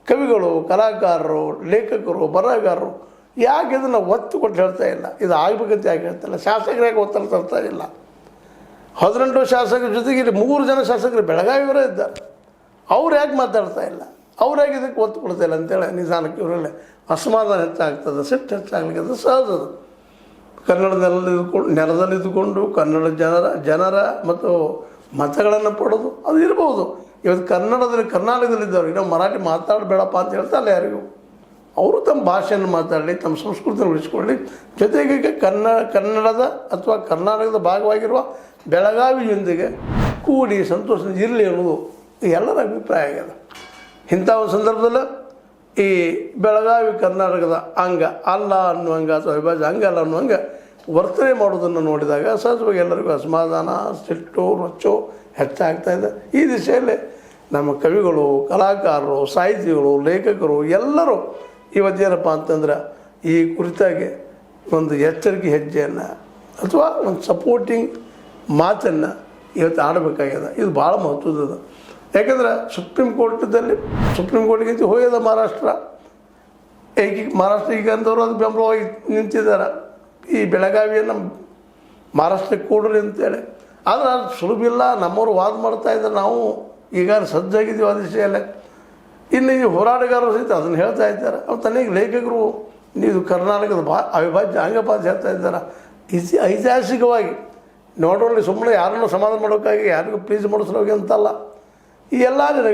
ಕವಿಗಳು, ಕಲಾಕಾರರು, ಲೇಖಕರು, ಬರಹಗಾರರು ಯಾಕೆ ಇದನ್ನು ಒತ್ತು ಕೊಟ್ಟು ಹೇಳ್ತಾ ಇಲ್ಲ? ಇದು ಆಗ್ಬೇಕಂತ ಯಾಕೆ ಹೇಳ್ತಾಯಿಲ್ಲ? ಶಾಸಕರು ಯಾಕೆ ಒತ್ತಡ ತರ್ತಾ ಇಲ್ಲ? 18 ಶಾಸಕರ ಜೊತೆಗೆ ಇಲ್ಲಿ 3 ಜನ ಶಾಸಕರು ಬೆಳಗಾವಿಯವರೇ ಇದ್ದಾರೆ. ಅವ್ರು ಯಾಕೆ ಮಾತಾಡ್ತಾ ಇಲ್ಲ? ಅವ್ರು ಯಾಕೆ ಇದಕ್ಕೆ ಒತ್ತು ಕೊಡ್ತಾ ಇಲ್ಲ ಅಂತೇಳಿ ನಿಧಾನಕ್ಕೆ ಇವರಲ್ಲಿ ಅಸಮಾಧಾನ ಹೆಚ್ಚಾಗ್ತದೆ, ಸಿಟ್ಟು ಹೆಚ್ಚಾಗಲಿಕ್ಕೆ ಅದು ಸಹಜ. ಅದು ನೆಲದಲ್ಲಿದ್ದುಕೊಂಡು ಕನ್ನಡ ಜನರ ಮತ್ತು ಮತಗಳನ್ನು ಪಡೋದು ಅದು ಇರ್ಬೋದು. ಇವತ್ತು ಕರ್ನಾಟಕದಲ್ಲಿದ್ದವ್ರು ಇನ್ನೂ ಮರಾಠಿ ಮಾತಾಡಬೇಡಪ್ಪ ಅಂತ ಹೇಳ್ತಾರಲ್ಲ ಯಾರಿಗೂ. ಅವರು ತಮ್ಮ ಭಾಷೆಯನ್ನು ಮಾತಾಡಲಿ, ತಮ್ಮ ಸಂಸ್ಕೃತಿಯನ್ನು ಉಳಿಸ್ಕೊಳ್ಳಿ, ಜೊತೆಗೆ ಕನ್ನಡದ ಅಥವಾ ಕರ್ನಾಟಕದ ಭಾಗವಾಗಿರುವ ಬೆಳಗಾವಿಯೊಂದಿಗೆ ಕೂಡಿ ಸಂತೋಷದಿಂದ ಇರಲಿ ಅನ್ನೋದು ಎಲ್ಲರ ಅಭಿಪ್ರಾಯ ಆಗ್ಯದ. ಇಂಥ ಒಂದು ಸಂದರ್ಭದಲ್ಲಿ ಈ ಬೆಳಗಾವಿ ಕರ್ನಾಟಕದ ಅಂಗ ಅಲ್ಲ ಅನ್ನುವಂಗೆ ಅಥವಾ ಅವಿಭಾಜ್ಯ ಅಂಗ ಅಲ್ಲ ಅನ್ನುವಂಗೆ ವರ್ತನೆ ಮಾಡೋದನ್ನು ನೋಡಿದಾಗ ಸಹಜವಾಗಿ ಎಲ್ಲರಿಗೂ ಅಸಮಾಧಾನ, ಸಿಟ್ಟು, ರೊಚ್ಚು ಹೆಚ್ಚಾಗ್ತಾಯಿದೆ. ಈ ದಿಶೆಯಲ್ಲಿ ನಮ್ಮ ಕವಿಗಳು, ಕಲಾಕಾರರು, ಸಾಹಿತಿಗಳು, ಲೇಖಕರು ಎಲ್ಲರೂ ಇವತ್ತೇನಪ್ಪ ಅಂತಂದ್ರೆ ಈ ಕುರಿತಾಗಿ ಒಂದು ಎಚ್ಚರಿಕೆ ಹೆಜ್ಜೆಯನ್ನು ಅಥವಾ ಒಂದು ಸಪೋರ್ಟಿಂಗ್ ಮಾತನ್ನು ಇವತ್ತು ಆಡಬೇಕಾಗ್ಯದ. ಇದು ಭಾಳ ಮಹತ್ವದ. ಯಾಕಂದ್ರೆ ಸುಪ್ರೀಂ ಕೋರ್ಟ್ಗಿಂತ ಹೋಗ್ಯದ ಮಹಾರಾಷ್ಟ್ರ. ಮಹಾರಾಷ್ಟ್ರ ಈಗ ಅಂದವರು ಅದು ಬೆಂಬಲವಾಗಿ ನಿಂತಿದ್ದಾರೆ, ಈ ಬೆಳಗಾವಿಯನ್ನು ಮಹಾರಾಷ್ಟ್ರಕ್ಕೆ ಕೊಡ್ರಿ ಅಂತೇಳಿ. ಆದರೆ ಅದು ಸುಲಭ ಇಲ್ಲ. ನಮ್ಮವರು ವಾದ ಮಾಡ್ತಾಯಿದ್ದಾರೆ, ನಾವು ಈಗ ಸಜ್ಜಾಗಿದ್ದೀವಿ ಆ ದಿಶೆಯಲ್ಲೇ. ಇನ್ನು ಈ ಹೋರಾಟಗಾರರು ಸಹಿತ ಅದನ್ನು ಹೇಳ್ತಾ ಇದ್ದಾರೆ. ಅವ್ರು ತನಗೆ ಲೇಖಕರು ನೀವು ಕರ್ನಾಟಕದ ಅವಿಭಾಜ್ಯ ಅಂಗಪಾತ ಹೇಳ್ತಾ ಇದ್ದಾರೆ. ಐತಿಹಾಸಿಕವಾಗಿ ನೋಡೋಲ್ಲಿ ಸುಮ್ಮನೆ ಯಾರನ್ನೂ ಸಮಾಧಾನ ಮಾಡೋಕ್ಕಾಗಿ ಯಾರಿಗೂ ಪ್ಲೀಸ್ ಮಾಡಿಸೋಗಿ ಅಂತಲ್ಲ. ಈ ಎಲ್ಲ ಜನಗಳು